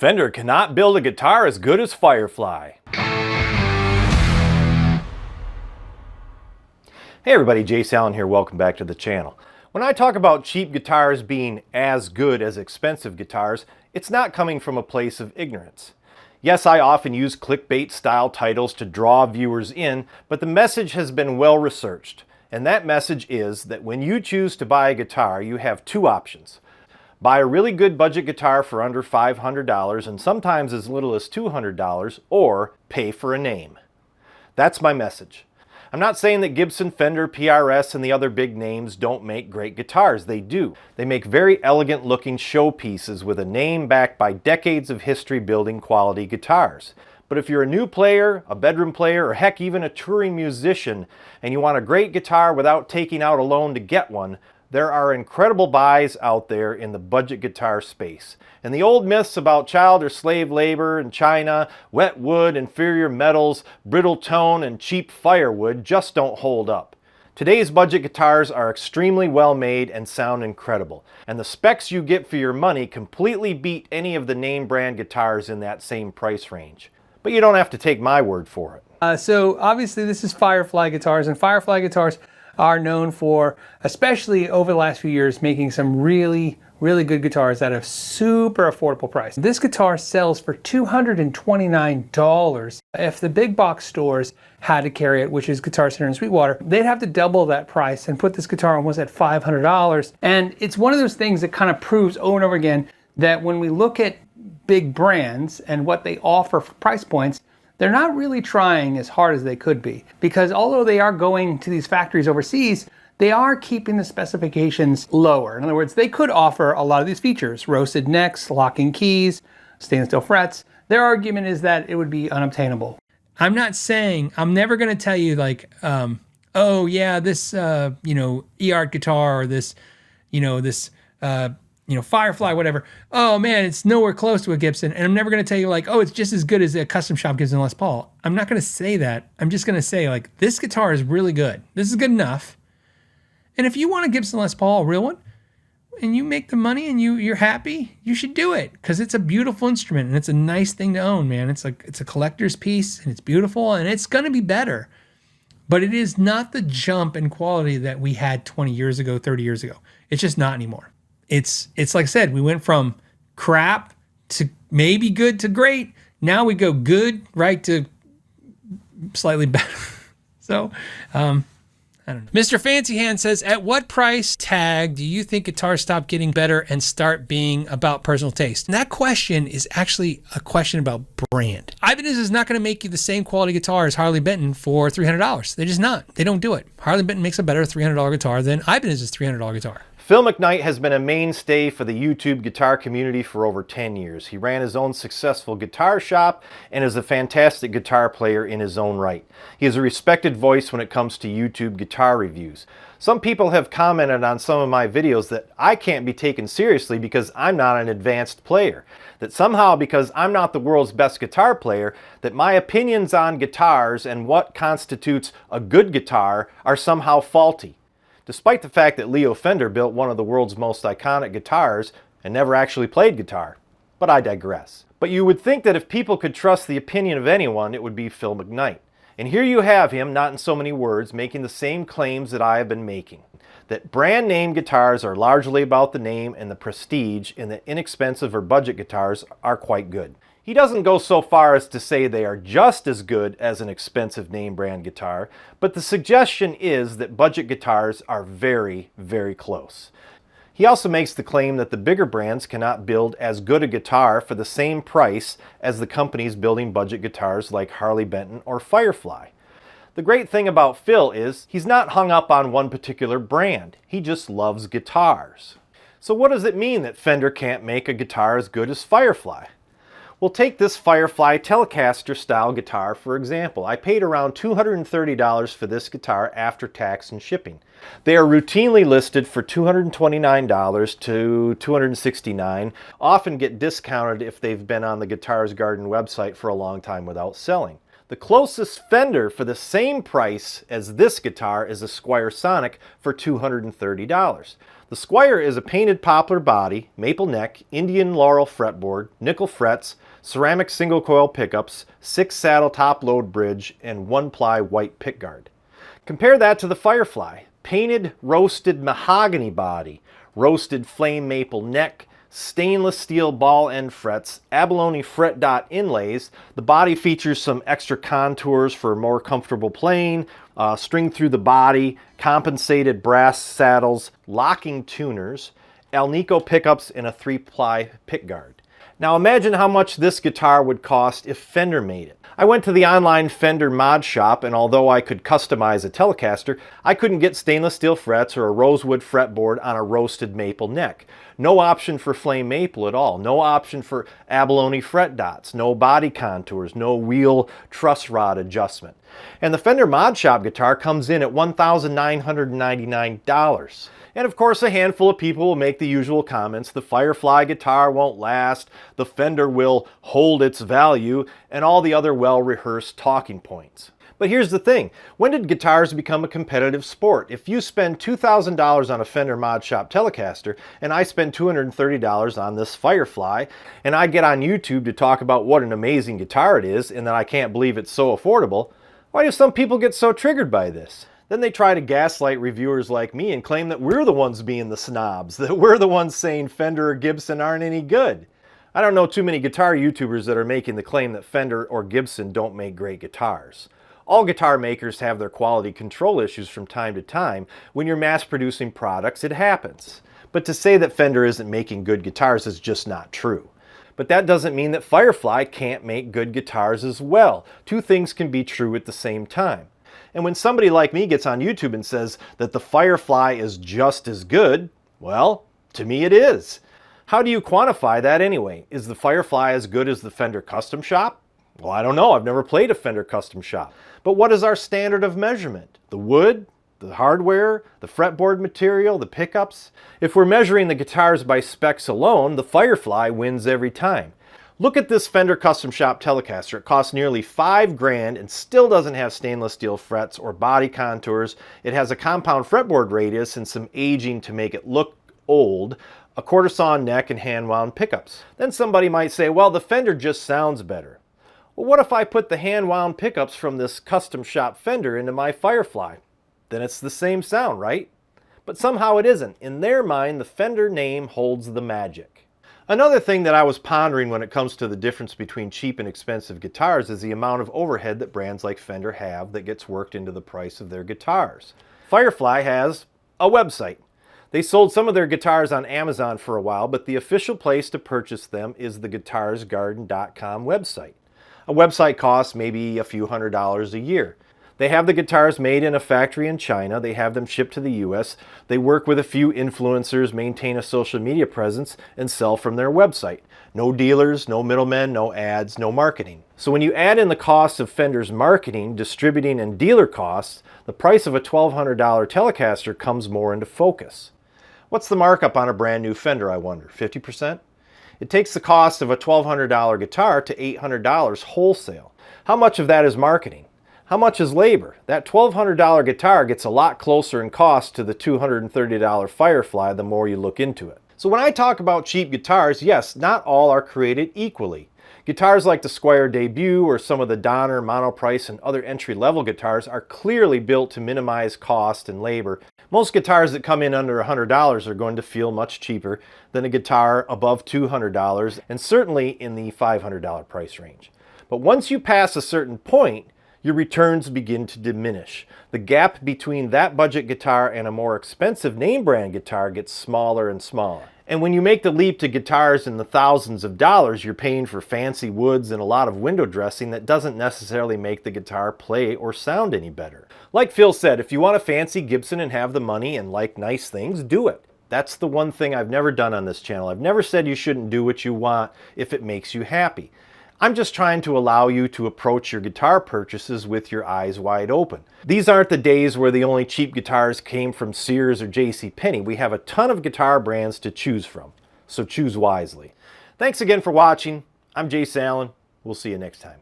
Fender cannot build a guitar as good as Firefly. Hey everybody, Jace Allen here, welcome back to the channel. When I talk about cheap guitars being as good as expensive guitars, it's not coming from a place of ignorance. Yes, I often use clickbait style titles to draw viewers in, but the message has been well researched. And that message is that when you choose to buy a guitar, you have two options. Buy a really good budget guitar for under $500 and sometimes as little as $200, or pay for a name. That's my message. I'm not saying that Gibson, Fender, PRS, and the other big names don't make great guitars. They do. They make very elegant looking showpieces with a name backed by decades of history building quality guitars. But if you're a new player, a bedroom player, or heck, even a touring musician, and you want a great guitar without taking out a loan to get one, there are incredible buys out there in the budget guitar space. And the old myths about child or slave labor in China, wet wood, inferior metals, brittle tone, and cheap firewood just don't hold up. Today's budget guitars are extremely well made and sound incredible. And the specs you get for your money completely beat any of the name brand guitars in that same price range. But you don't have to take my word for it. So obviously this is Firefly guitars, and Firefly guitars are known for, especially over the last few years, making some really good guitars at a super affordable price. This guitar sells for $229. If the big box stores had to carry it, which is Guitar Center in Sweetwater, they'd have to double that price and put this guitar almost at $500. And it's one of those things that kind of proves over and over again that when we look at big brands and what they offer for price points, they're not really trying as hard as they could be, because although they are going to these factories overseas, they are keeping the specifications lower. In other words, they could offer a lot of these features: roasted necks, locking keys, stainless steel frets. Their argument is that it would be unobtainable. I'm not saying, I'm never going to tell you like, oh yeah, this, E-Art guitar, or this, Firefly, whatever. Oh man, it's nowhere close to a Gibson. And I'm never going to tell you like, oh, it's just as good as a custom shop Gibson Les Paul. I'm not going to say that. I'm just going to say like, this guitar is really good. This is good enough. And if you want a Gibson Les Paul, a real one, and you make the money and you're happy, you should do it, because it's a beautiful instrument and it's a nice thing to own, man. It's a collector's piece and it's beautiful and it's going to be better. But it is not the jump in quality that we had 20 years ago, 30 years ago. It's just not anymore. It's like I said, we went from crap to maybe good to great. Now we go good right to slightly better. So, I don't know. Mr. Fancy Hand says, at what price tag do you think guitars stop getting better and start being about personal taste? And that question is actually a question about brand. Ibanez is not going to make you the same quality guitar as Harley Benton for $300. They're just not. They don't do it. Harley Benton makes a better $300 guitar than Ibanez's $300 guitar. Phil McKnight has been a mainstay for the YouTube guitar community for over 10 years. He ran his own successful guitar shop and is a fantastic guitar player in his own right. He is a respected voice when it comes to YouTube guitar reviews. Some people have commented on some of my videos that I can't be taken seriously because I'm not an advanced player. That somehow, because I'm not the world's best guitar player, that my opinions on guitars and what constitutes a good guitar are somehow faulty. Despite the fact that Leo Fender built one of the world's most iconic guitars and never actually played guitar. But I digress. But you would think that if people could trust the opinion of anyone, it would be Phil McKnight. And here you have him, not in so many words, making the same claims that I have been making. That brand name guitars are largely about the name and the prestige, and that inexpensive or budget guitars are quite good. He doesn't go so far as to say they are just as good as an expensive name brand guitar, but the suggestion is that budget guitars are very close. He also makes the claim that the bigger brands cannot build as good a guitar for the same price as the companies building budget guitars like Harley Benton or Firefly. The great thing about Phil is he's not hung up on one particular brand. He just loves guitars. So what does it mean that Fender can't make a guitar as good as Firefly? Well, take this Firefly Telecaster style guitar for example. I paid around $230 for this guitar after tax and shipping. They are routinely listed for $229 to $269, often get discounted if they've been on the Guitars Garden website for a long time without selling. The closest Fender for the same price as this guitar is a Squier Sonic for $230. The Squire is a painted poplar body, maple neck, Indian laurel fretboard, nickel frets, ceramic single coil pickups, 6 saddle top load bridge, and 1-ply white pickguard. Compare that to the Firefly. Painted roasted mahogany body, roasted flame maple neck, stainless steel ball end frets, abalone fret dot inlays. The body features some extra contours for more comfortable playing, string through the body, compensated brass saddles, locking tuners, Alnico pickups, and a 3-ply pickguard. Now imagine how much this guitar would cost if Fender made it. I went to the online Fender mod shop, and although I could customize a Telecaster, I couldn't get stainless steel frets or a rosewood fretboard on a roasted maple neck. No option for flame maple at all. No option for abalone fret dots. No body contours. No wheel truss rod adjustment. And the Fender mod shop guitar comes in at $1,999. And of course, a handful of people will make the usual comments: the Firefly guitar won't last, the Fender will hold its value, and all the other well-rehearsed talking points. But here's the thing: when did guitars become a competitive sport? If you spend $2,000 on a Fender Mod Shop Telecaster, and I spend $230 on this Firefly, and I get on YouTube to talk about what an amazing guitar it is, and that I can't believe it's so affordable, why do some people get so triggered by this? Then they try to gaslight reviewers like me and claim that we're the ones being the snobs, that we're the ones saying Fender or Gibson aren't any good. I don't know too many guitar YouTubers that are making the claim that Fender or Gibson don't make great guitars. All guitar makers have their quality control issues from time to time. When you're mass producing products, it happens. But to say that Fender isn't making good guitars is just not true. But that doesn't mean that Firefly can't make good guitars as well. Two things can be true at the same time. And when somebody like me gets on YouTube and says that the Firefly is just as good, well, to me it is. How do you quantify that anyway? Is the Firefly as good as the Fender Custom Shop? Well, I don't know. I've never played a Fender Custom Shop. But what is our standard of measurement? The wood? The hardware? The fretboard material? The pickups? If we're measuring the guitars by specs alone, the Firefly wins every time. Look at this Fender Custom Shop Telecaster. It costs nearly $5,000 and still doesn't have stainless steel frets or body contours. It has a compound fretboard radius and some aging to make it look old, a quarter sawn neck, and hand wound pickups. Then somebody might say, well, the Fender just sounds better. Well, what if I put the hand wound pickups from this Custom Shop Fender into my Firefly? Then it's the same sound, right? But somehow it isn't. In their mind, the Fender name holds the magic. Another thing that I was pondering when it comes to the difference between cheap and expensive guitars is the amount of overhead that brands like Fender have that gets worked into the price of their guitars. Firefly has a website. They sold some of their guitars on Amazon for a while, but the official place to purchase them is the guitarsgarden.com website. A website costs maybe a few $100s a year. They have the guitars made in a factory in China. They have them shipped to the US. They work with a few influencers, maintain a social media presence, and sell from their website. No dealers, no middlemen, no ads, no marketing. So when you add in the costs of Fender's marketing, distributing, and dealer costs, the price of a $1,200 Telecaster comes more into focus. What's the markup on a brand new Fender, I wonder? 50%? It takes the cost of a $1,200 guitar to $800 wholesale. How much of that is marketing? How much is labor? That $1,200 guitar gets a lot closer in cost to the $230 Firefly the more you look into it. So when I talk about cheap guitars, yes, not all are created equally. Guitars like the Squire Debut or some of the Donner, Monoprice, and other entry-level guitars are clearly built to minimize cost and labor. Most guitars that come in under $100 are going to feel much cheaper than a guitar above $200 and certainly in the $500 price range. But once you pass a certain point, your returns begin to diminish. The gap between that budget guitar and a more expensive name brand guitar gets smaller and smaller. And when you make the leap to guitars in the thousands of dollars, you're paying for fancy woods and a lot of window dressing that doesn't necessarily make the guitar play or sound any better. Like Phil said, if you want a fancy Gibson and have the money and like nice things, do it. That's the one thing I've never done on this channel. I've never said you shouldn't do what you want if it makes you happy. I'm just trying to allow you to approach your guitar purchases with your eyes wide open. These aren't the days where the only cheap guitars came from Sears or JCPenney. We have a ton of guitar brands to choose from, so choose wisely. Thanks again for watching. I'm Jace Allen. We'll see you next time.